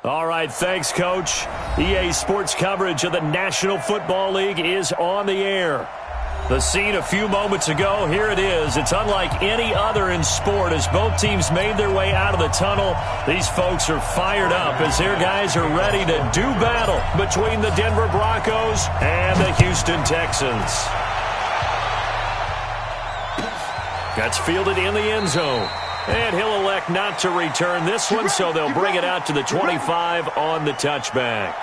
All right, thanks, Coach. EA Sports coverage of the National Football League is on the air. The scene a few moments ago, here it is. It's unlike any other in sport as both teams made their way out of the tunnel. These folks are fired up as their guys are ready to do battle between the Denver Broncos and the Houston Texans. That's fielded in the end zone. And he'll elect not to return this one, so they'll bring it out to the 25 on the touchback.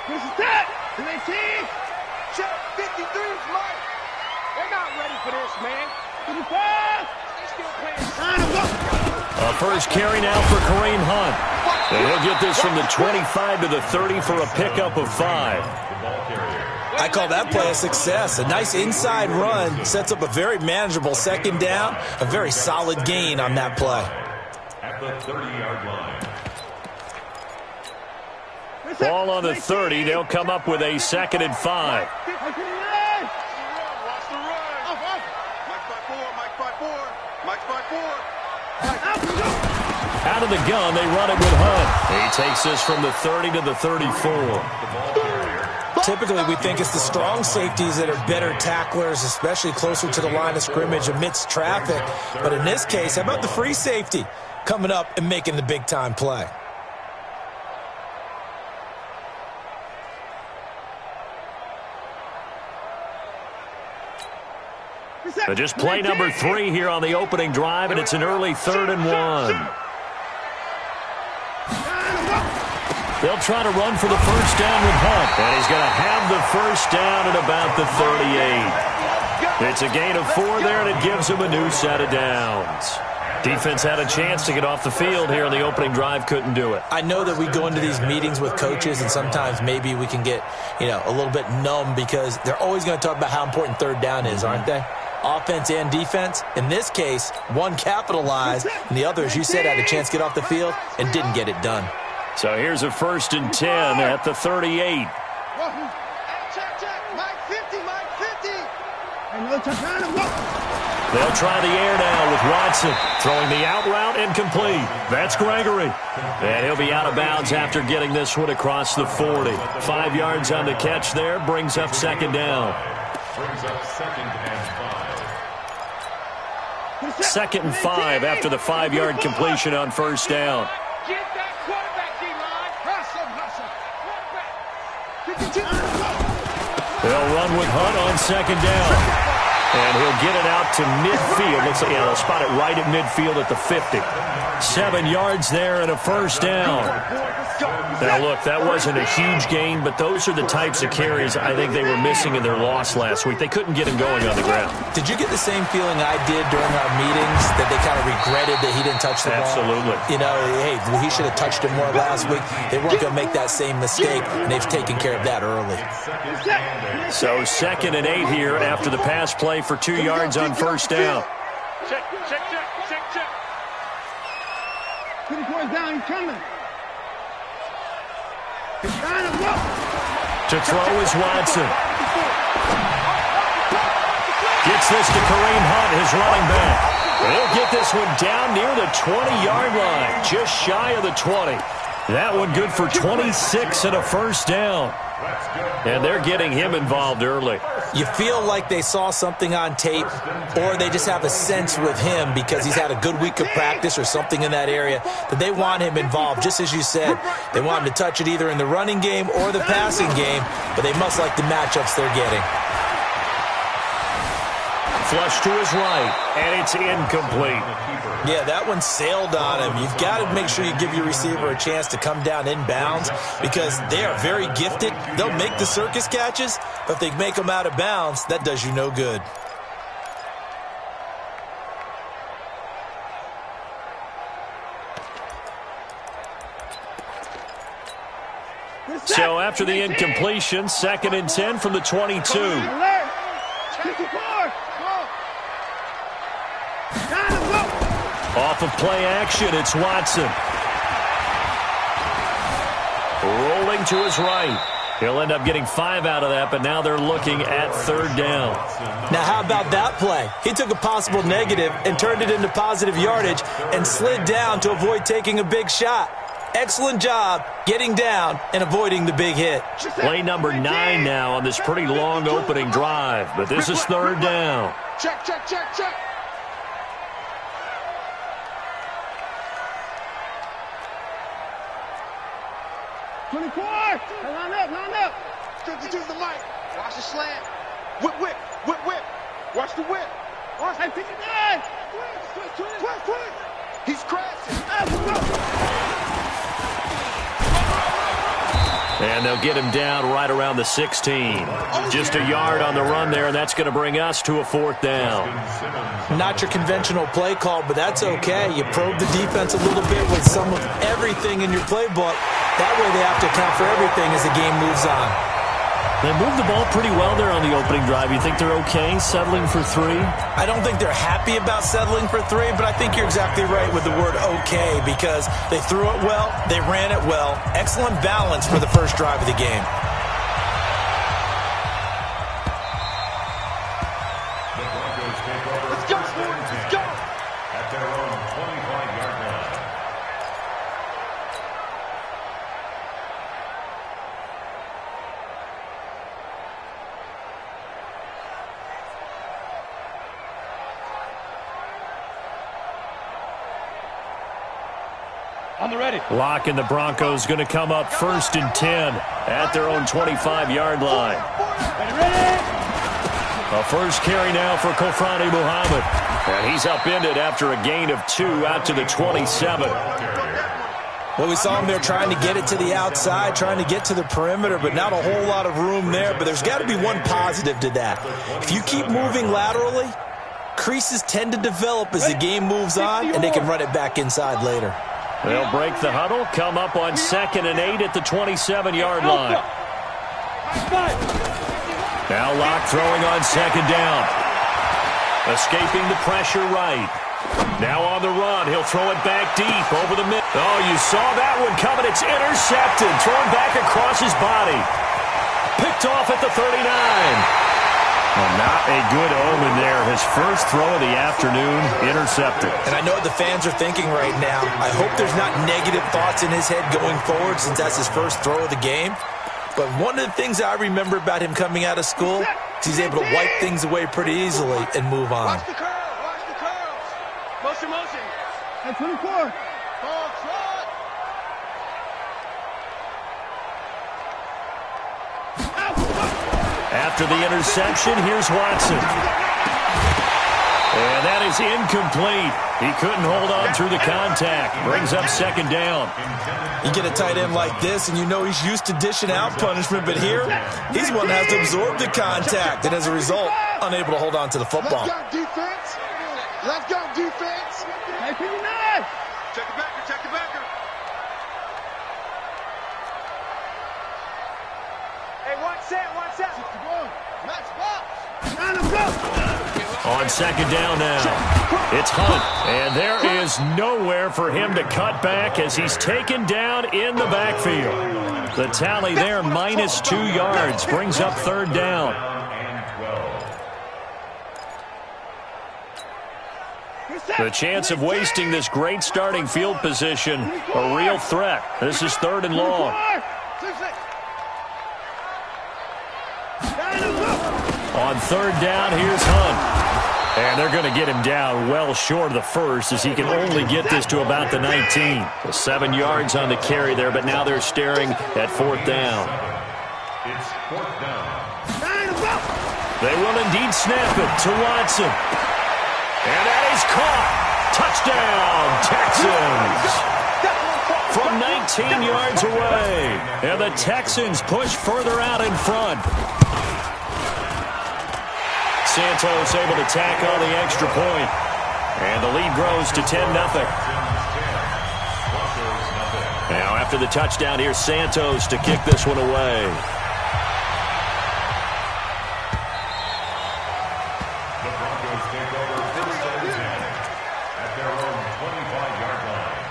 This is that. 18. Check 53 is Mike. They're not ready for this, man. 55. They still playing. A first carry now for Kareem Hunt. And he'll get this from the 25 to the 30 for a pickup of 5. I call that play a success. A nice inside run sets up a very manageable second down. A very solid gain on that play. At the 30-yard line. Ball on the 30. They'll come up with a 2nd and 5. Watch the run. Mike 5-4. Mike 5-4. Mike 5-4. Out of the gun, they run it with Hunt. He takes this from the 30 to the 34. Typically, we think it's the strong safeties that are better tacklers, especially closer to the line of scrimmage amidst traffic. But in this case, how about the free safety coming up and making the big-time play? Just play number 3 here on the opening drive, and it's an early 3rd and 1. They'll try to run for the first down with Hunt, and he's going to have the first down at about the 38. It's a gain of 4 there, and it gives him a new set of downs. Defense had a chance to get off the field here on the opening drive, couldn't do it. I know that we go into these meetings with coaches, and sometimes maybe we can get, a little bit numb because they're always going to talk about how important 3rd down is, aren't they? Offense and defense. In this case, one capitalized, and the other, as you said, had a chance to get off the field and didn't get it done. So here's a 1st and 10 at the 38. They'll try the air now with Watson. Throwing the out route incomplete. That's Gregory. And he'll be out of bounds after getting this one across the 40. 5 yards on the catch there. Brings up 2nd down. Brings up 2nd and 5. 2nd and 5 after the 5-yard completion on 1st down. Get that quarterback, D-line. They'll run with Hunt on 2nd down. And he'll get it out to midfield. Looks like they'll spot it right at midfield at the 50. 7 yards there and a 1st down. Now, look, that wasn't a huge gain, but those are the types of carries I think they were missing in their loss last week. They couldn't get him going on the ground. Did you get the same feeling I did during our meetings, that they kind of regretted that he didn't touch the ball? Absolutely. Hey, he should have touched it more last week. They weren't going to make that same mistake, and they've taken care of that early. So 2nd and 8 here after the pass play for 2 yards on 1st down. Check. 24 is down, he's coming. To throw is Watson. Gets this to Kareem Hunt, his running back. He'll get this one down near the 20-yard line, just shy of the 20. That one good for 26 and a 1st down. And they're getting him involved early. You feel like they saw something on tape, or they just have a sense with him because he's had a good week of practice or something in that area that they want him involved. Just as you said, they want him to touch it either in the running game or the passing game, but they must like the matchups they're getting. Flush to his right, and it's incomplete. Yeah, that one sailed on him. You've got to make sure you give your receiver a chance to come down inbounds because they are very gifted. They'll make the circus catches, but if they make them out of bounds, that does you no good. So after the incompletion, 2nd and 10 from the 22. Off of play action, it's Watson. Rolling to his right. He'll end up getting 5 out of that, but now they're looking at third down. Now, how about that play? He took a possible negative and turned it into positive yardage and slid down to avoid taking a big shot. Excellent job getting down and avoiding the big hit. Play number 9 now on this pretty long opening drive, but this is third down. Check, check, check, check. Line up, line up. Choose the mic. Watch the slant. Whip, whip, whip, whip. Watch the whip. Watch the 59. Twist. He's crashing. And they'll get him down right around the 16. Just a yard on the run there, and that's going to bring us to a fourth down. Not your conventional play call, but that's okay. You probe the defense a little bit with some of everything in your playbook. That way they have to account for everything as the game moves on. They moved the ball pretty well there on the opening drive. You think they're okay settling for 3? I don't think they're happy about settling for 3, but I think you're exactly right with the word okay because they threw it well, they ran it well. Excellent balance for the first drive of the game. The Broncos take over. Let's go, Sports. Let's go. At their own 25-yard line. On the ready. Lock and the Broncos going to come up 1st and 10 at their own 25-yard line. Ready. A first carry now for Kofrani Muhammad. And he's upended after a gain of 2 out to the 27. Well, we saw him there trying to get it to the outside, trying to get to the perimeter, but not a whole lot of room there. But there's got to be one positive to that. If you keep moving laterally, creases tend to develop as the game moves on, and they can run it back inside later. They'll break the huddle, come up on 2nd and 8 at the 27-yard line. Now Locke throwing on 2nd down. Escaping the pressure right. Now on the run, he'll throw it back deep over the middle. Oh, you saw that one coming. It's intercepted. Thrown back across his body. Picked off at the 39. Well, not a good omen there. His first throw of the afternoon, intercepted. And I know what the fans are thinking right now. I hope there's not negative thoughts in his head going forward since that's his first throw of the game. But one of the things I remember about him coming out of school is he's able to wipe things away pretty easily and move on. Watch the curl. Watch the curls. Motion. At 24. Ball trot. After the interception, here's Watson. And that is incomplete. He couldn't hold on through the contact. Brings up 2nd down. You get a tight end like this, and you know he's used to dishing out punishment, but here, he's one that has to absorb the contact, and as a result, unable to hold on to the football. Let's go, defense. Let's go, defense. Hey, 59. Check the backer, check the backer. Hey, watch that. Match box. On 2nd down now, it's Hunt. And there is nowhere for him to cut back as he's taken down in the backfield. The tally there, minus 2 yards, brings up 3rd down. The chance of wasting this great starting field position, a real threat. This is 3rd and long. On 3rd down, here's Hunt. And they're going to get him down well short of the first as he can only get this to about the 19. 7 yards on the carry there, but now they're staring at 4th down. It's 4th down. They will indeed snap it to Watson. And that is caught. Touchdown, Texans. From 19 yards away. And the Texans push further out in front. Santos able to tack on the extra point. And the lead grows to 10-0. Now after the touchdown, here's Santos to kick this one away. The Broncos take over 1st and 10 at their own 25-yard line.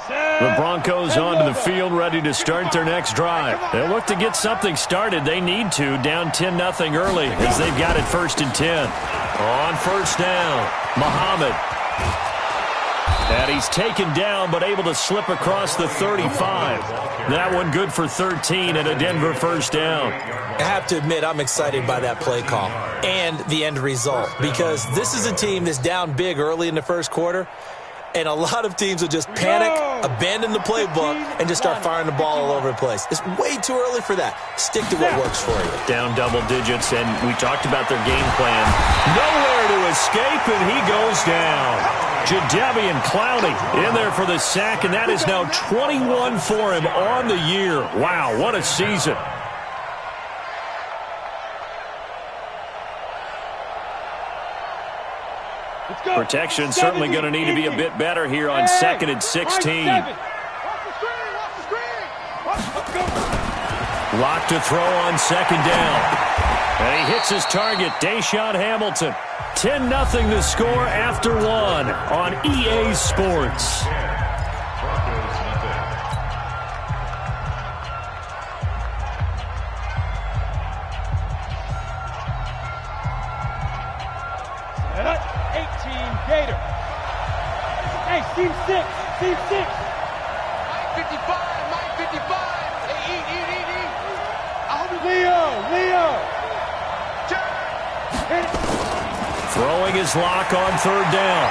Set. Broncos onto the field, ready to start their next drive. They'll look to get something started. They need to, down 10-0 early, as they've got it 1st and 10. On first down, Muhammad. And he's taken down, but able to slip across the 35. That one good for 13 and a Denver first down. I have to admit, I'm excited by that play call and the end result, because this is a team that's down big early in the first quarter, and a lot of teams will just panic, abandon the playbook, and just start firing the ball all over the place. It's way too early for that. Stick to what works for you. Down double digits, and we talked about their game plan. Nowhere to escape, and he goes down. Jadeveon Clowney in there for the sack, and that is now 21 for him on the year. Wow, what a season. Protection certainly going to need to be a bit better here on 2nd and 16. Lock to throw on 2nd down. And he hits his target, Deshaun Hamilton. 10-0 the score after 1 on EA Sports. Gator. Hey, team 6. Team 6. Mike 55. Mike 55. Hey, eat. I hope it's Leo. Throwing his lock on 3rd down.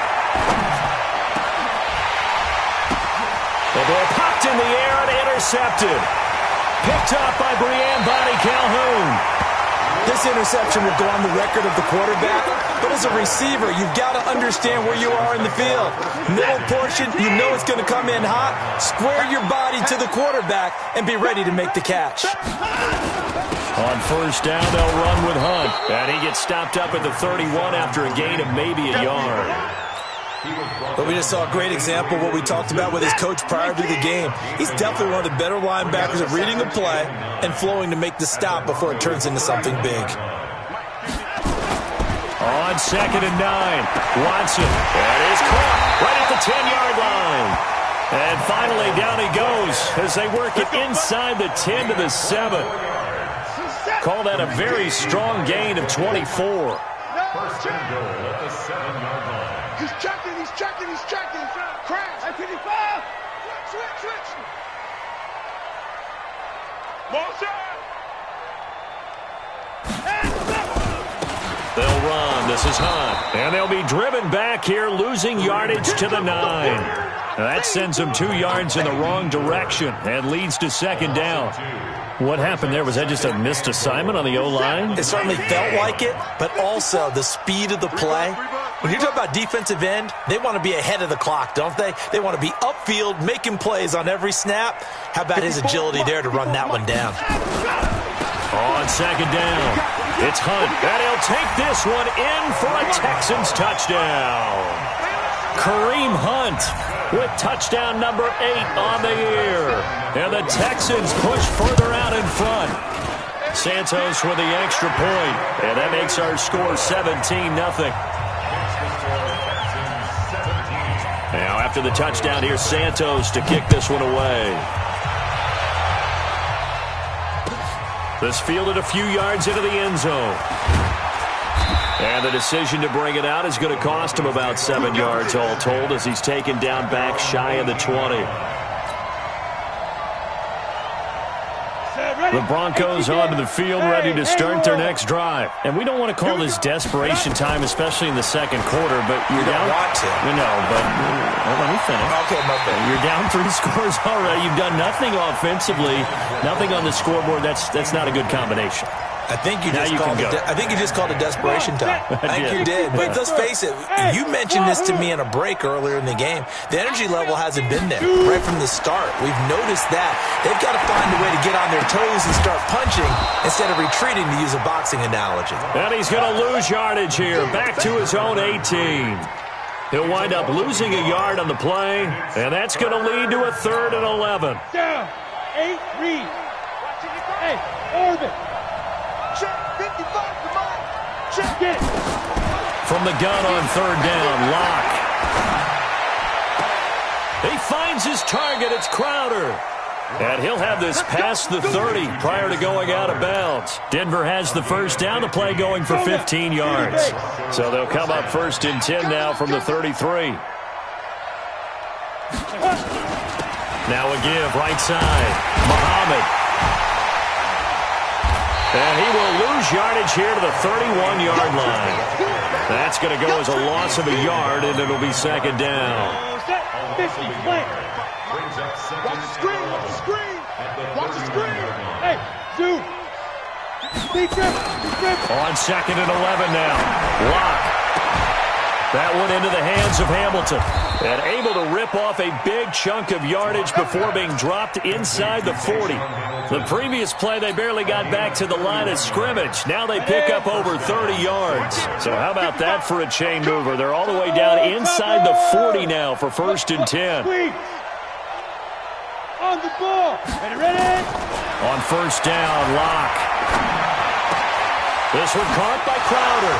The ball popped in the air and intercepted. Picked up by Breanne Bonnie Calhoun. This interception will go on the record of the quarterback, but as a receiver, you've got to understand where you are in the field. Middle portion, you know it's going to come in hot. Square your body to the quarterback and be ready to make the catch. On first down, they'll run with Hunt. And he gets stopped up at the 31 after a gain of maybe a yard. But we just saw a great example of what we talked about with his coach prior to the game. He's definitely one of the better linebackers at reading the play and flowing to make the stop before it turns into something big. On 2nd and 9, Watson. That is caught right at the 10-yard line. And finally, down he goes as they work it inside the 10 to the 7. Call that a very strong gain of 24. First and goal at the 7-yard line. He's checking. Crash. 55. Switch. Motion. They'll run. This is Hunt. And they'll be driven back here, losing yardage to the 9. That sends them 2 yards in the wrong direction and leads to 2nd down. What happened there? Was that just a missed assignment on the O-line? It certainly felt like it, but also the speed of the play. When you talk about defensive end, they want to be ahead of the clock, don't they? They want to be upfield, making plays on every snap. How about his agility there to run that one down? On 2nd down, it's Hunt. And he'll take this one in for a Texans touchdown. Kareem Hunt with touchdown number 8 on the year. And the Texans push further out in front. Santos with the extra point. And that makes our score 17-0. Now after the touchdown, here's Santos to kick this one away. This fielded a few yards into the end zone. And the decision to bring it out is going to cost him about 7 yards all told as he's taken down back shy of the 20. The Broncos onto the field ready to start their next drive. And we don't want to call this desperation time, especially in the second quarter, but you're down. Want to. No, but let me finish. Okay, my bad. You're down 3 scores already. You've done nothing offensively, nothing on the scoreboard. That's not a good combination. I think you just called it desperation time. I think you did. But let's face it, you mentioned this to me in a break earlier in the game. The energy level hasn't been there right from the start. We've noticed that. They've got to find a way to get on their toes and start punching instead of retreating, to use a boxing analogy. And he's going to lose yardage here, back to his own 18. He'll wind up losing a yard on the play, and that's going to lead to a 3rd and 11. Down. 8, read. Hey, Orbit. Check 55, come on. Check it. From the gun on 3rd down, Locke. He finds his target. It's Crowder. And he'll have this past the 30 prior to going out of bounds. Denver has the first down. The play going for 15 yards. So they'll come up 1st and 10 now from the 33. Now a give, right side. Muhammad. And he will lose yardage here to the 31-yard line. That's going to go as a loss of a yard, and it'll be 2nd down. Watch the screen, watch the screen. Watch the screen. Hey, dude. On 2nd and 11 now. Lock. That one into the hands of Hamilton. And able to rip off a big chunk of yardage before being dropped inside the 40. The previous play, they barely got back to the line of scrimmage. Now they pick up over 30 yards. So how about that for a chain mover? They're all the way down inside the 40 now for 1st and 10. On the ball. Ready? On 1st down, Lock. This one caught by Crowder.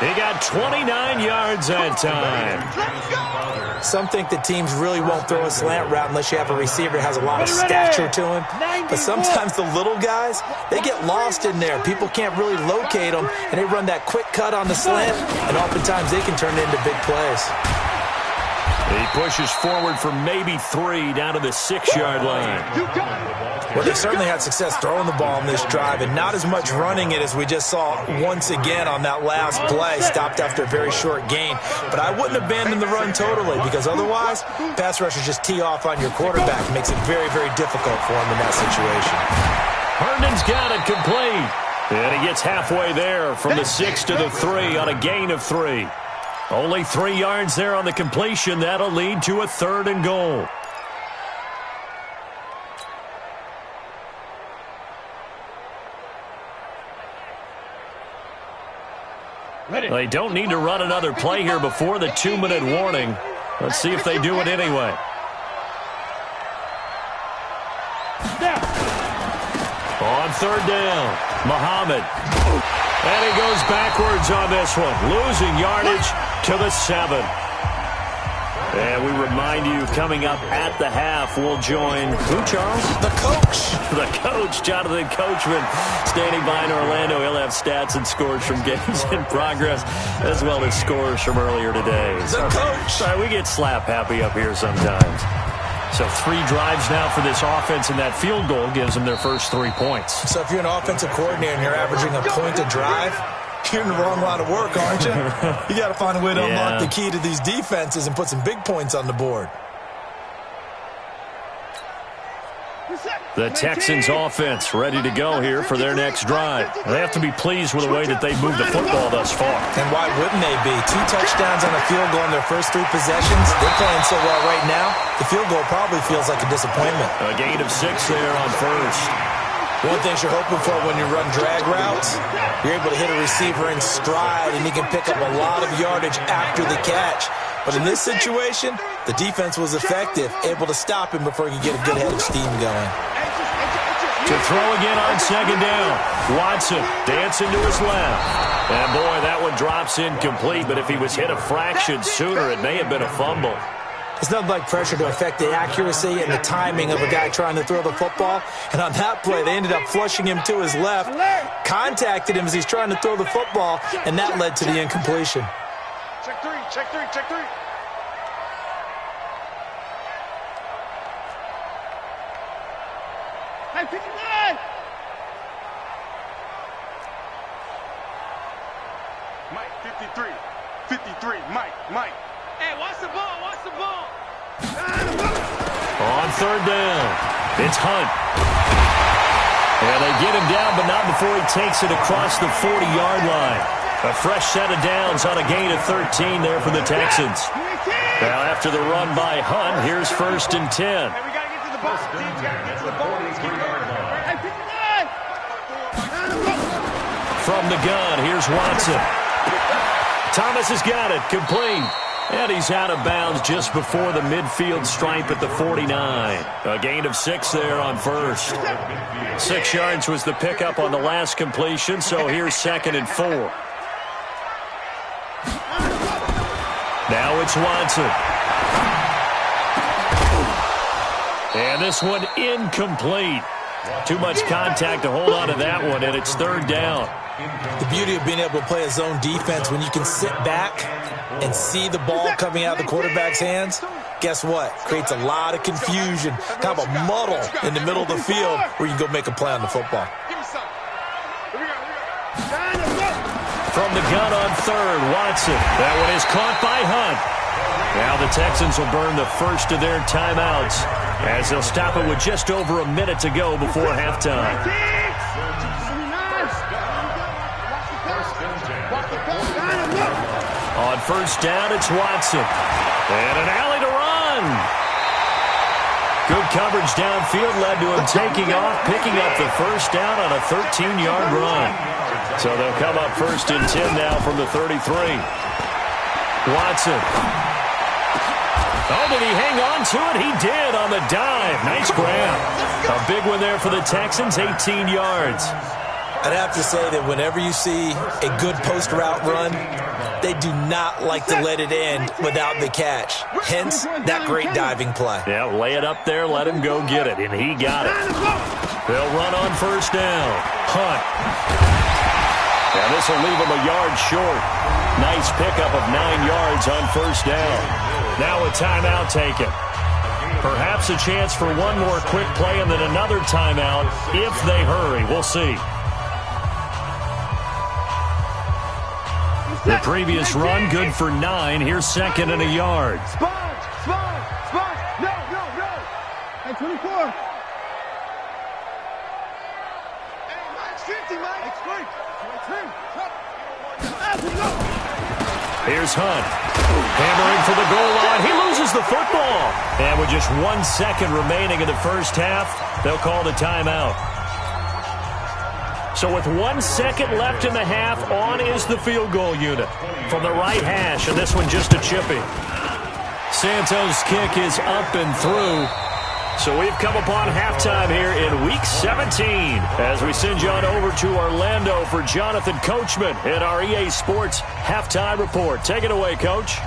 He got 29 yards that time. Some think that teams really won't throw a slant route unless you have a receiver that has a lot of stature to him. But sometimes the little guys, they get lost in there. People can't really locate them, and they run that quick cut on the slant, and oftentimes they can turn it into big plays. He pushes forward for maybe 3 down to the 6-yard line. Well, they certainly had success throwing the ball in this drive and not as much running it as we just saw once again on that last play. Stopped after a very short gain. But I wouldn't abandon the run totally because otherwise, pass rushers just tee off on your quarterback. It makes it very, very difficult for him in that situation. Herndon's got it complete. And he gets halfway there from the 6 to the 3 on a gain of 3. Only 3 yards there on the completion. That'll lead to a 3rd and goal. They don't need to run another play here before the 2-minute warning. Let's see if they do it anyway. On 3rd down, Muhammad. And he goes backwards on this one, losing yardage to the 7. And we remind you, coming up at the half, we'll join who, Charles? The coach. The coach, Jonathan Coachman, standing by in Orlando. He'll have stats and scores from games in progress, as well as scores from earlier today. The coach. Sorry, we get slap happy up here sometimes. So 3 drives now for this offense, and that field goal gives them their first 3 points. So if you're an offensive coordinator and you're averaging a point a drive, you're in the wrong line of work, aren't you? You got to find a way to unlock the key to these defenses and put some big points on the board. The Texans offense ready to go here for their next drive. They have to be pleased with the way that they've moved the football thus far. And why wouldn't they be? 2 touchdowns on a field goal in their first 3 possessions. They're playing so well right now, the field goal probably feels like a disappointment. A gain of 6 there on 1st. One thing you're hoping for when you run drag routes, you're able to hit a receiver in stride, and he can pick up a lot of yardage after the catch. But in this situation, the defense was effective, able to stop him before he could get a good head of steam going. To throw again on 2nd down. Watson dancing to his left. And boy, that one drops incomplete, but if he was hit a fraction sooner, it may have been a fumble. It's nothing like pressure to affect the accuracy and the timing of a guy trying to throw the football. And on that play, they ended up flushing him to his left, contacted him as he's trying to throw the football, and that led to the incompletion. Check 3, check 3, check 3. Hey, 59! Mike, 53. 53, Mike. Hey, watch the ball, watch the ball. On 3rd down, it's Hunt. And they get him down, but not before he takes it across the 40-yard line. A fresh set of downs on a gain of 13 there for the Texans. Now after the run by Hunt, here's 1st and 10. Hey, we got to get to the ball. We got to get to the ball. Let's keep going. Hey, 59! From the gun, here's Watson. Thomas has got it, complete. And he's out of bounds just before the midfield stripe at the 49. A gain of 6 there on 1st. 6 yards was the pickup on the last completion, so here's 2nd and 4. Now it's Watson. And this one incomplete. Too much contact to hold on to that one, and it's third down. The beauty of being able to play a zone defense, when you can sit back and see the ball coming out of the quarterback's hands, guess what? Creates a lot of confusion, kind of a muddle in the middle of the field where you can go make a play on the football. From the gun on third, Watson. That one is caught by Hunt. Now the Texans will burn the first of their timeouts as they'll stop it with just over a minute to go before halftime. On first down, it's Watson. And an alley to run. Good coverage downfield led to him taking off, picking up the first down on a 13-yard run. So they'll come up first and 10 now from the 33. Watson. Oh, did he hang on to it? He did on the dive. Nice grab. A big one there for the Texans, 18 yards. I'd have to say that whenever you see a good post route run, they do not like to let it end without the catch. Hence, that great diving play. Yeah, lay it up there, let him go get it, and he got it. They'll run on first down. Hunt. Now this will leave him a yard short. Nice pickup of 9 yards on first down. Now a timeout taken. Perhaps a chance for one more quick play and then another timeout if they hurry. We'll see. The previous run, good for 9. Here's second and a yard. Sponge! No! Hey, 24. Hey, Mike's 50, Mike. It's great. Here's Hunt. Hammering for the goal line. He loses the football. And with just 1 second remaining in the first half, they'll call the timeout. So with 1 second left in the half, on is the field goal unit from the right hash, and this one just a chippy. Santos' kick is up and through. So we've come upon halftime here in Week 17 as we send you on over to Orlando for Jonathan Coachman in our EA Sports Halftime Report. Take it away, Coach.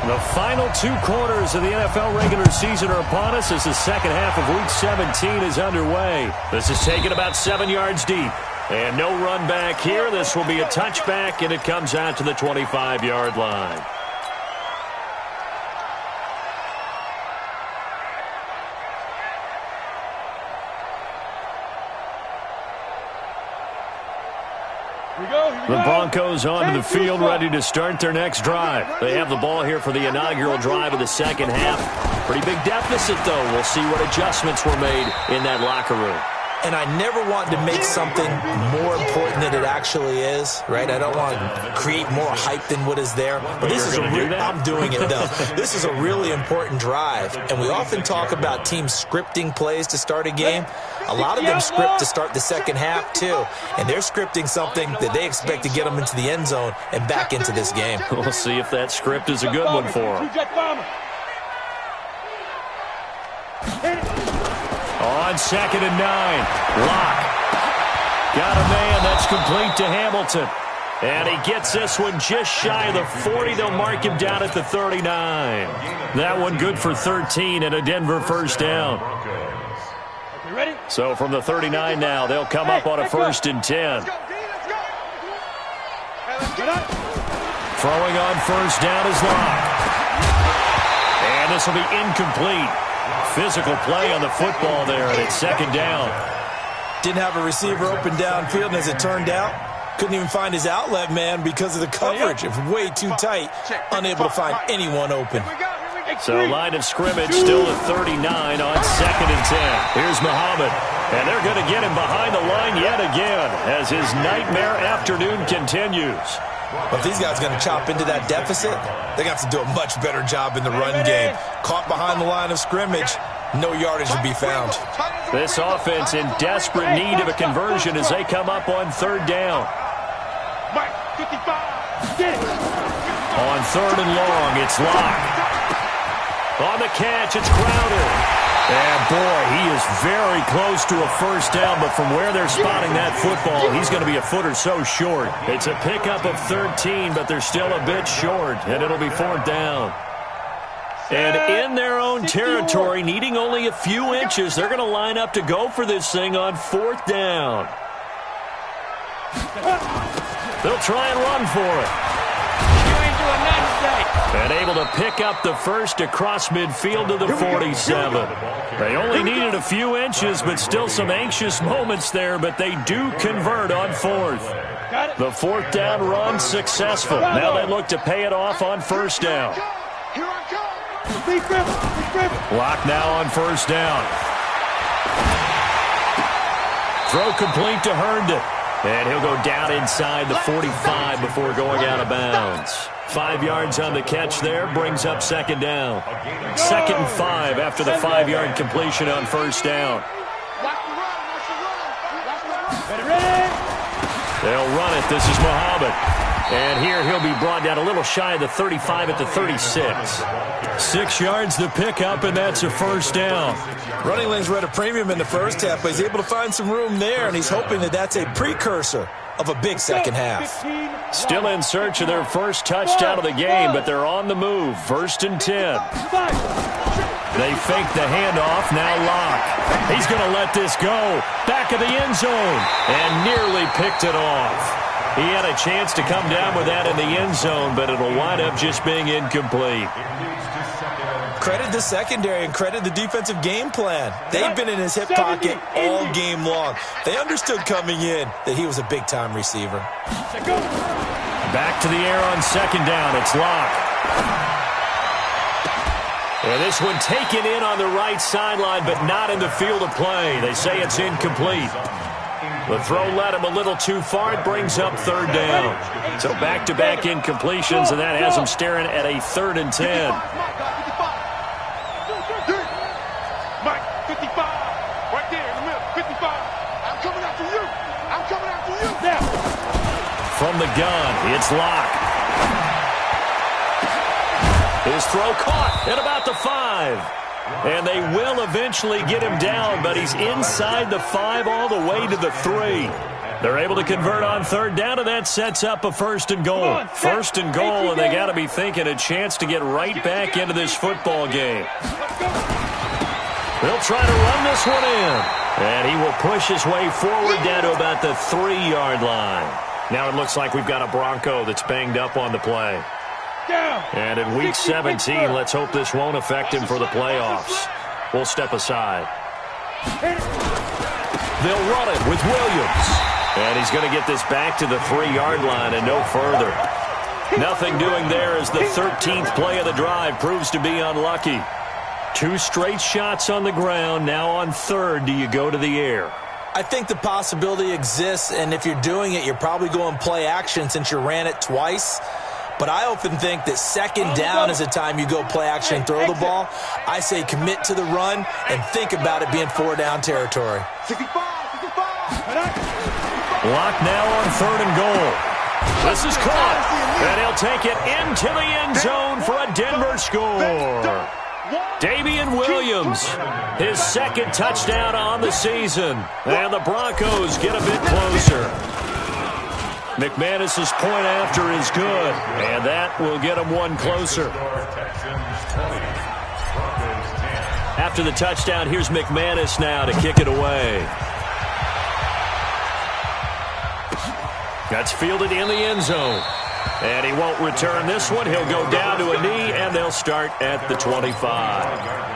The final 2 quarters of the NFL regular season are upon us as the second half of Week 17 is underway. This is taken about 7 yards deep. And no run back here. This will be a touchback, and it comes out to the 25-yard line. The Broncos onto the field, ready to start their next drive. They have the ball here for the inaugural drive of the second half. Pretty big deficit, though. We'll see what adjustments were made in that locker room. And I never want to make something more important than it actually is, right? I don't want to create more hype than what is there. But this is I'm doing it, though. This is a really important drive. And we often talk about teams scripting plays to start a game. A lot of them script to start the second half, too. And they're scripting something that they expect to get them into the end zone and back into this game. We'll see if that script is a good one for them. On second and 9, Locke. Got a man. That's complete to Hamilton. And he gets this one just shy of the 40. They'll mark him down at the 39. That one good for 13 and a Denver first down. So from the 39 now, they'll come up on a first and 10. Throwing on first down is Locke. And this will be incomplete. Physical play on the football there, and it's second down. Didn't have a receiver open downfield, and as it turned out, couldn't even find his outlet man because of the coverage. It was way too tight, unable to find anyone open. So line of scrimmage still at 39 on second and 10. Here's Muhammad, and they're going to get him behind the line yet again as his nightmare afternoon continues. But if these guys are going to chop into that deficit, they're going to have to do a much better job in the run game. Caught behind the line of scrimmage, no yardage to be found. This offense in desperate need of a conversion as they come up on third down. On third and long, it's Locke. On the catch, it's Crowder. And, boy, he is very close to a first down, but from where they're spotting that football, he's going to be a foot or so short. It's a pickup of 13, but they're still a bit short, and it'll be 4th down. And in their own territory, needing only a few inches, they're going to line up to go for this thing on 4th down. They'll try and run for it. And able to pick up the first across midfield to the 47. They only needed a few inches, but still some anxious moments there, but they do convert on 4th. The 4th down run successful. Now they look to pay it off on 1st down. Lock now on 1st down. Throw complete to Herndon. And he'll go down inside the 45 before going out of bounds. 5 yards on the catch there, brings up 2nd down. 2nd and 5 after the 5-yard completion on 1st down. They'll run it. This is Muhammad. And here he'll be brought down a little shy of the 35 at the 36. 6 yards the pickup, and that's a 1st down. Running lanes were at a premium in the first half, but he's able to find some room there, and he's hoping that that's a precursor of a big second half. Still in search of their first touchdown of the game, but they're on the move. 1st and 10. They fake the handoff. Now Locke. He's going to let this go. Back of the end zone. And nearly picked it off. He had a chance to come down with that in the end zone, but it'll wind up just being incomplete. Credit the secondary and credit the defensive game plan. They've been in his hip pocket all game long. They understood coming in that he was a big-time receiver. Back to the air on 2nd down. It's Locke. And this one taken in on the right sideline, but not in the field of play. They say it's incomplete. The throw led him a little too far. It brings up 3rd down. So back-to-back incompletions, and that has him staring at a 3rd and 10. Mike, 55. Right there in the middle, 55. I'm coming after you. I'm coming after you. Now. From the gun, it's Locke. His throw caught at about the 5. And they will eventually get him down, but he's inside the 5 all the way to the 3. They're able to convert on 3rd down, and that sets up a 1st and goal. 1st and goal, and they got to be thinking a chance to get right back into this football game. They'll try to run this one in. And he will push his way forward down to about the 3-yard line. Now it looks like we've got a Bronco that's banged up on the play. And in Week 17, let's hope this won't affect him for the playoffs. We'll step aside. They'll run it with Williams. And he's going to get this back to the 3-yard line and no further. Nothing doing there as the 13th play of the drive proves to be unlucky. 2 straight shots on the ground. Now on 3rd, do you go to the air? I think the possibility exists, and if you're doing it, you're probably going play action since you ran it twice. But I often think that 2nd down is the time you go play action and throw the ball. I say commit to the run and think about it being 4-down territory. 65. Lock now on 3rd and goal. This is caught, and he'll take it into the end zone for a Denver score. Damian Williams, his 2nd touchdown on the season, and the Broncos get a bit closer. McManus's point after is good, and that will get him one closer. After the touchdown, here's McManus now to kick it away. That's fielded in the end zone. And he won't return this one. He'll go down to a knee, and they'll start at the 25.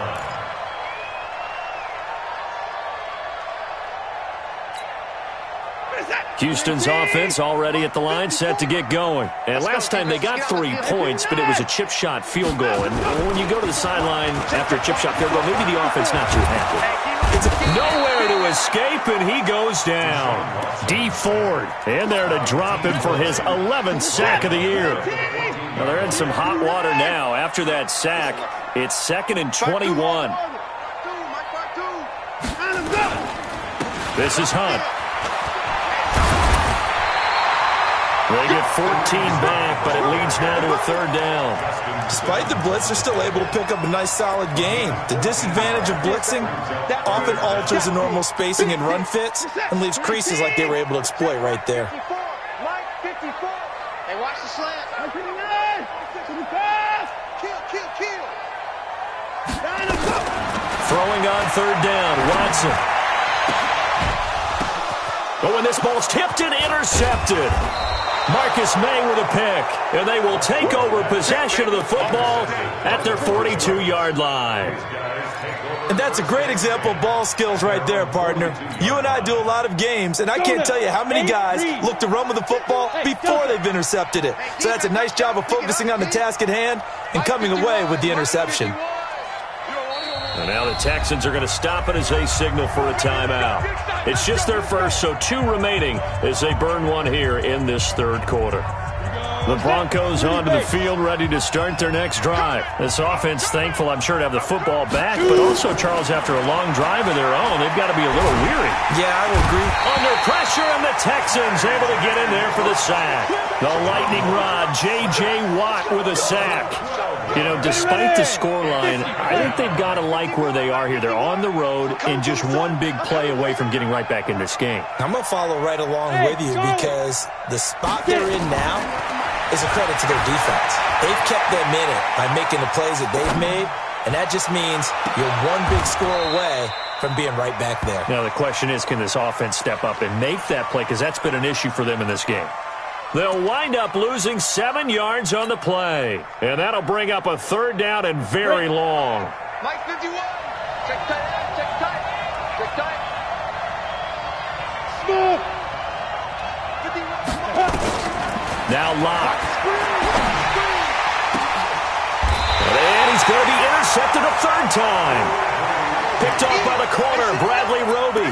Houston's offense already at the line, set to get going. And last time they got 3 points, but it was a chip shot field goal. And when you go to the sideline after a chip shot field goal, maybe the offense not too happy. It's nowhere to escape, and he goes down. D. Ford in there to drop him for his 11th sack of the year. Well, they're in some hot water now. After that sack, it's 2nd and 21. This is Hunt. They get 14 back, but it leads now to a third down. Despite the blitz, they're still able to pick up a nice, solid gain. The disadvantage of blitzing often alters the normal spacing and run fits and leaves creases like they were able to exploit right there. Hey, watch the slant. Kill. Throwing on third down, Watson. Oh, and this ball's tipped and intercepted. Marcus May with a pick, and they will take over possession of the football at their 42-yard line. And that's a great example of ball skills right there, partner. You and I do a lot of games, and I can't tell you how many guys look to run with the football before they've intercepted it. So that's a nice job of focusing on the task at hand and coming away with the interception. And now the Texans are going to stop it as they signal for a timeout. It's just their first, so 2 remaining as they burn one here in this third quarter. The Broncos onto the field, ready to start their next drive. This offense, thankful, I'm sure, to have the football back, but also, Charles, after a long drive of their own, they've got to be a little weary. Yeah, I would agree. Under pressure, and the Texans able to get in there for the sack. The lightning rod, J.J. Watt with a sack. You know, despite the scoreline, I think they've got to like where they are here. They're on the road and just one big play away from getting right back in this game. I'm going to follow right along with you because the spot they're in now is a credit to their defense. They've kept them in it by making the plays that they've made, and that just means you're one big score away from being right back there. Now, the question is, can this offense step up and make that play? Because that's been an issue for them in this game. They'll wind up losing 7 yards on the play. And that'll bring up a third down and very long. Mike 51. Check tight. Smooth. 51. Now Locke. And he's going to be intercepted a third time. Picked off by the corner, Bradley Roby.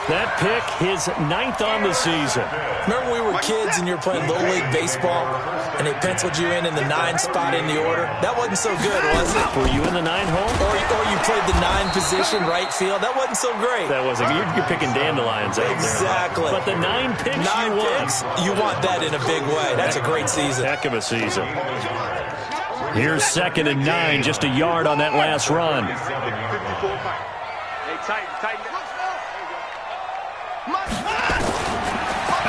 That pick, his 9th on the season. Remember when we were kids and you were playing Little League Baseball and they penciled you in the 9 spot in the order? That wasn't so good, was it? Were you in the 9 hole? Or you played the 9 position, right field? That wasn't so great. That wasn't. You're picking dandelions out there. Exactly. But the 9 picks 9 picks, you want that in a big way. That's a great season. Heck of a season. Here's 2nd and 9, just a yard on that last run. Hey, tight.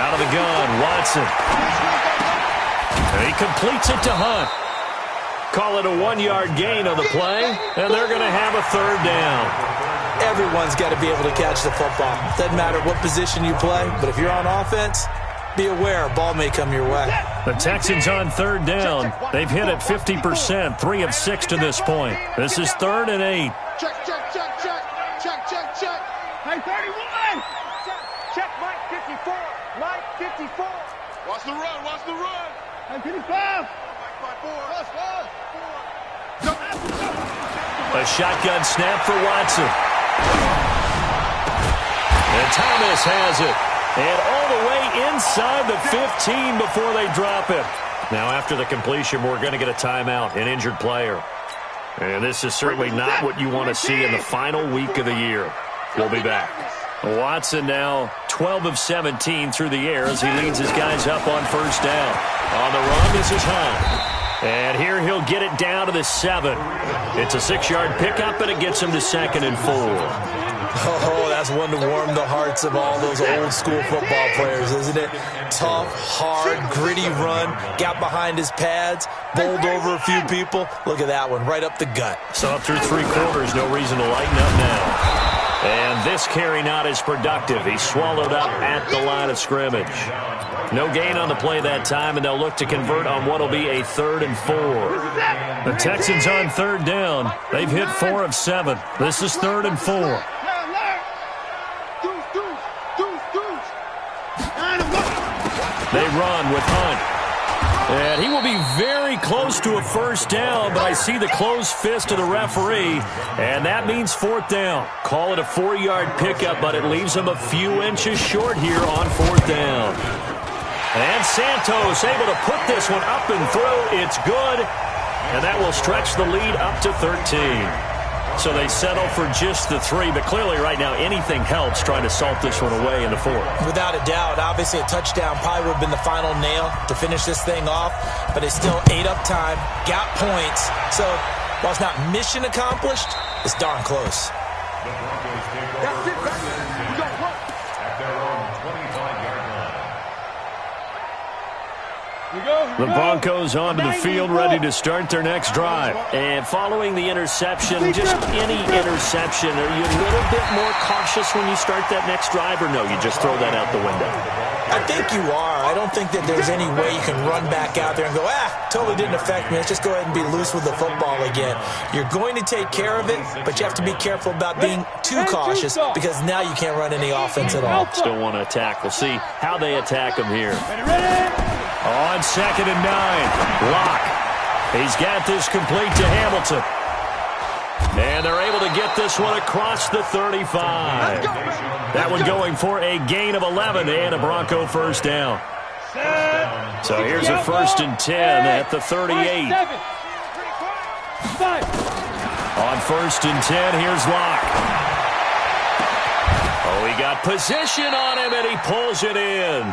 Out of the gun, Watson. And he completes it to Hunt. Call it a 1-yard gain on the play, and they're going to have a third down. Everyone's got to be able to catch the football. Doesn't matter what position you play, but if you're on offense, be aware a ball may come your way. The Texans on third down. They've hit it 50%, 3 of 6 to this point. This is 3rd and 8. Check. Hey, 31. Check Mike 54. Mike 54. Watch the run. Hey, 55. A shotgun snap for Watson. And Thomas has it. And all the way inside the 15 before they drop it. Now, after the completion, we're going to get a timeout, an injured player. And this is certainly not what you want to see in the final week of the year. We'll be back. Watson now 12 of 17 through the air as he leads his guys up on first down. On the run, this is Hunt. And here he'll get it down to the 7. It's a 6-yard pickup, and it gets him to 2nd and 4. Oh, that's one to warm the hearts of all those old school football players, isn't it? Tough, hard, gritty run, got behind his pads, bowled over a few people. Look at that one, right up the gut. So up through 3 quarters, no reason to lighten up now. And this carry not as productive. He's swallowed up at the line of scrimmage. No gain on the play that time, and they'll look to convert on what will be a 3rd and 4. The Texans on third down. They've hit 4 of 7. This is 3rd and 4. They run with Hunt. And he will be very close to a first down, but I see the closed fist of the referee, and that means 4th down. Call it a 4-yard pickup, but it leaves him a few inches short here on 4th down. And Santos able to put this one up and through. It's good, and that will stretch the lead up to 13. So they settle for just the 3, but clearly right now anything helps trying to salt this one away in the 4th. Without a doubt, obviously a touchdown probably would have been the final nail to finish this thing off, but it's still ate up time, got points. So while it's not mission accomplished, it's darn close. The Broncos take over. That's it, baby. We got to work. At their own 25-yard line. The Broncos onto the field, ready to start their next drive. And following the interception, just any interception, are you a little bit more cautious when you start that next drive, or no, you just throw that out the window? I think you are. I don't think that there's any way you can run back out there and go, totally didn't affect me. Let's just go ahead and be loose with the football again. You're going to take care of it, but you have to be careful about being too cautious because now you can't run any offense at all. Still want to attack. We'll see how they attack them here. On 2nd and 9, Locke. He's got this complete to Hamilton. And they're able to get this one across the 35. That one going for a gain of 11 and a Bronco first down. So here's a 1st and 10 at the 38. On 1st and 10, here's Locke. Oh, he got position on him, and he pulls it in.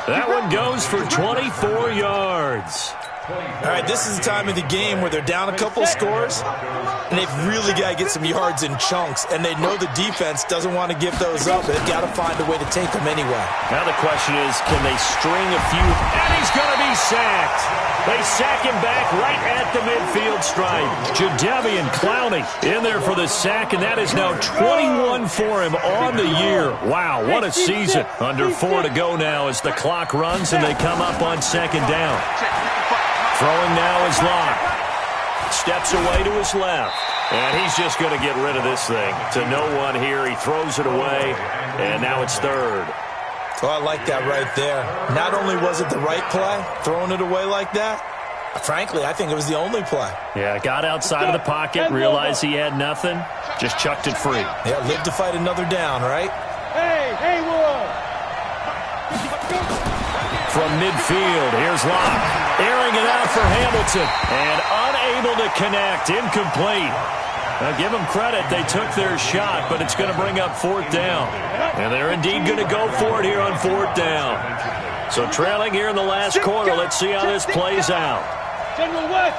That one goes for 24 yards. All right, this is the time of the game where they're down a couple scores, and they've really got to get some yards in chunks, and they know the defense doesn't want to give those up. They've got to find a way to take them anyway. Now the question is, can they string a few? And he's going to be sacked. They sack him back right at the midfield stripe. Jadeveon Clowney in there for the sack, and that is now 21 for him on the year. Wow, what a season. Under 4 to go now as the clock runs, and they come up on 2nd down. Throwing now is Locke. Steps away to his left. And he's just going to get rid of this thing. To no one here. He throws it away. And now it's 3rd. Oh, I like that right there. Not only was it the right play, throwing it away like that, frankly, I think it was the only play. Yeah, got outside of the pocket, realized he had nothing, just chucked it free. Yeah, live to fight another down, right? Hey, Will. From midfield, here's Locke. Airing it out for Hamilton. And unable to connect. Incomplete. Now, give them credit. They took their shot, but it's going to bring up 4th down. And they're indeed going to go for it here on 4th down. So trailing here in the last quarter. Let's see how this plays out. General West.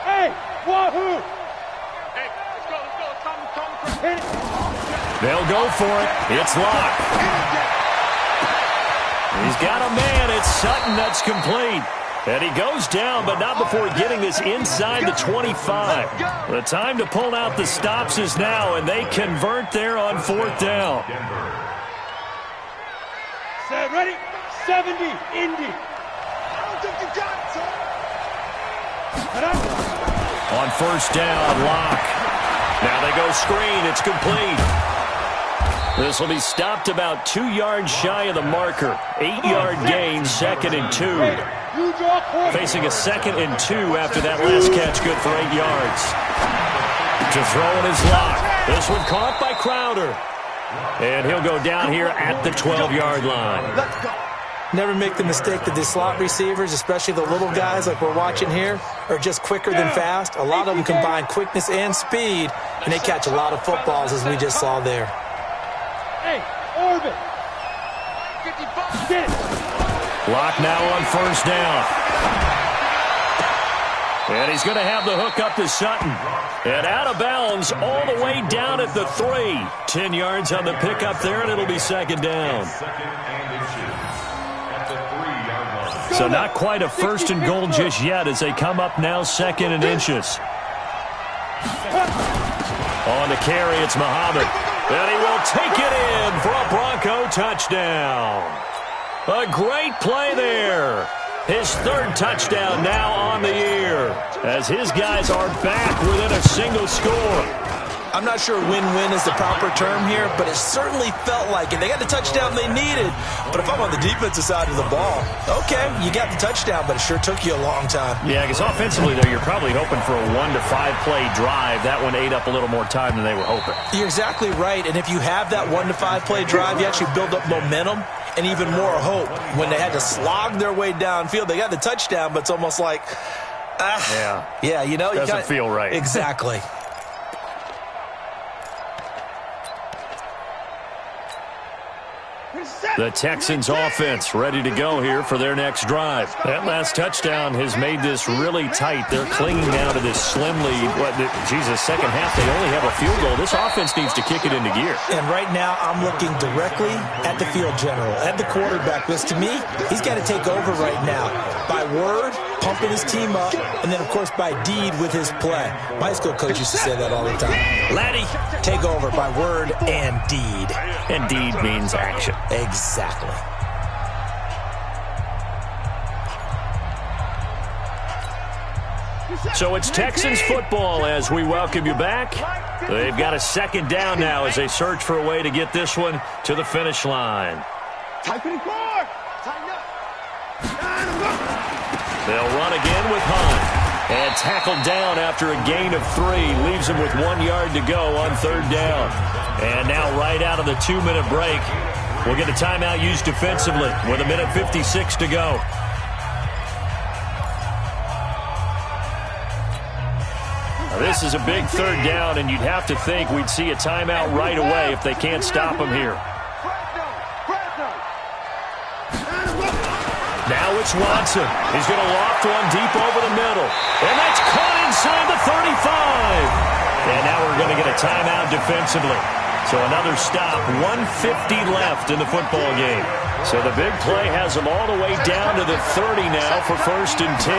Hey, wahoo! Hey, let's go. They'll go for it. It's Locke. He's got a man. It's Sutton. That's complete. And he goes down, but not before getting this inside the 25. The time to pull out the stops is now, and they convert there on 4th down. Set, ready? 70, Indy. I don't think you got it, son. On 1st down, Locke. Now they go screen. It's complete. This will be stopped about 2 yards shy of the marker. 8-yard gain, 2nd and 2. Facing a 2nd and 2 after that last catch, good for 8 yards. To throw it is Locke. This one caught by Crowder. And he'll go down here at the 12-yard line. Never make the mistake that the slot receivers, especially the little guys like we're watching here, are just quicker than fast. A lot of them combine quickness and speed, and they catch a lot of footballs, as we just saw there. Hey, orbit. Get it. Locke now on 1st down. And he's going to have the hook up to Sutton. And out of bounds all the way down at the 3. 10 yards on the pickup there, and it'll be 2nd down. So not quite a 1st and goal just yet as they come up now 2nd and inches. On the carry, it's Muhammad. And he will take it in for a Bronco touchdown. A great play there. His 3rd touchdown now on the year as his guys are back within a single score. I'm not sure win-win is the proper term here, but it certainly felt like it. They got the touchdown they needed, but if I'm on the defensive side of the ball, okay, you got the touchdown, but it sure took you a long time. Yeah, because offensively, though, you're probably hoping for a 1 to 5 play drive. That one ate up a little more time than they were hoping. You're exactly right, and if you have that 1 to 5 play drive, you actually build up momentum, and even more hope when they had to slog their way downfield. They got the touchdown, but it's almost like, yeah, you know. Doesn't feel right. Exactly. The Texans offense ready to go here for their next drive. That last touchdown has made this really tight. They're clinging now to this slim lead. Second half, they only have a field goal. This offense needs to kick it into gear. And right now, I'm looking directly at the field general, at the quarterback. Because to me, he's got to take over right now. By word, pumping his team up, and then, of course, by deed with his play. My high school coach used to say that all the time. Laddie, take over by word and deed. And deed means action. Exactly. So it's Texans football as we welcome you back. They've got a second down now as they search for a way to get this one to the finish line. Tighten up. They'll run again with Hunt. And tackled down after a gain of 3. Leaves him with 1 yard to go on third down. And now right out of the 2-minute break, we'll get a timeout used defensively with 1:56 to go. Now, this is a big third down, and you'd have to think we'd see a timeout right away if they can't stop him here. Now it's Watson. He's going to loft one deep over the middle. And that's caught inside the 35. And now we're going to get a timeout defensively. So another stop, 1:50 left in the football game. So the big play has them all the way down to the 30 now for 1st and 10.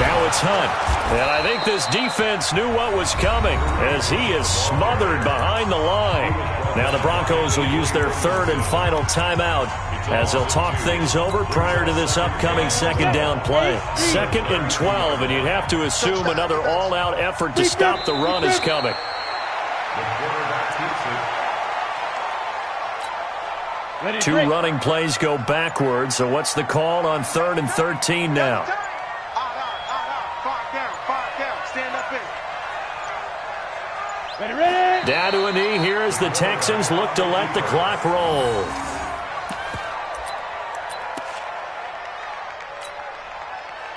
Now it's Hunt. And I think this defense knew what was coming as he is smothered behind the line. Now the Broncos will use their 3rd and final timeout as they'll talk things over prior to this upcoming second down play. 2nd and 12, and you'd have to assume another all-out effort to stop the run is coming. Two running plays go backwards, so what's the call on 3rd and 13 now? Down to a knee here as the Texans look to let the clock roll.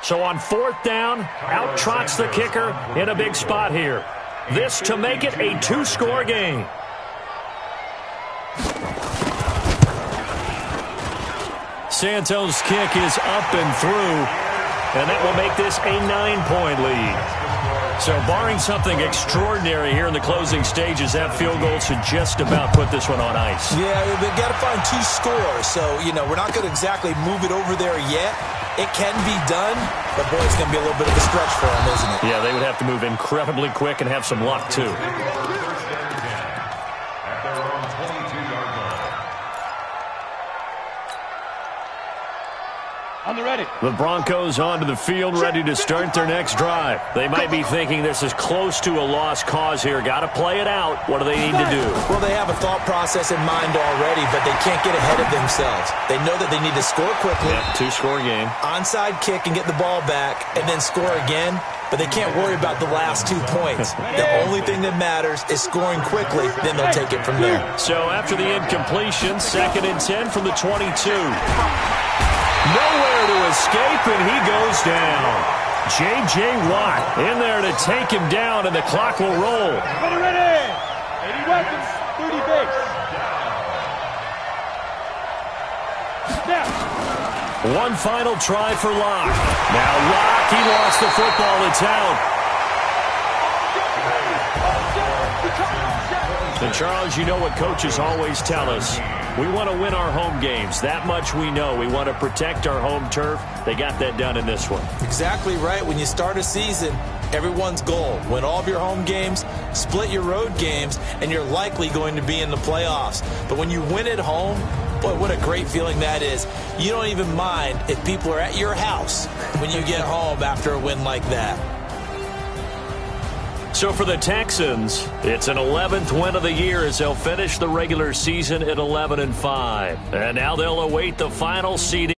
So on 4th down, out trots the kicker in a big spot here. This to make it a 2-score game. Santos' kick is up and through, and that will make this a 9-point lead. So barring something extraordinary here in the closing stages, that field goal should just about put this one on ice. Yeah, they've got to find 2 scores. So, we're not going to exactly move it over there yet. It can be done, but, boy, it's going to be a little bit of a stretch for them, isn't it? Yeah, they would have to move incredibly quick and have some luck, too. On the ready. The Broncos onto the field, ready to start their next drive. They might be thinking this is close to a lost cause here. Got to play it out. What do they need to do? Well, they have a thought process in mind already, but they can't get ahead of themselves. They know that they need to score quickly. Yep, 2-score game. Onside kick and get the ball back, and then score again. But they can't worry about the last 2 points. The only thing that matters is scoring quickly, then they'll take it from there. So after the incompletion, 2nd and 10 from the 22. Nowhere to escape, and he goes down. J.J. Watt in there to take him down, and the clock will roll. Ready. 80 weapons, 30 base. Snap. One final try for Locke. Now Locke, he lost the football. It's out. And Charles, you know what coaches always tell us. We want to win our home games. That much we know. We want to protect our home turf. They got that done in this one. Exactly right. When you start a season, everyone's goal, win all of your home games, split your road games, and you're likely going to be in the playoffs. But when you win at home, boy, what a great feeling that is. You don't even mind if people are at your house when you get home after a win like that. So for the Texans, it's an 11th win of the year as they'll finish the regular season at 11-5. And now they'll await the final seeding.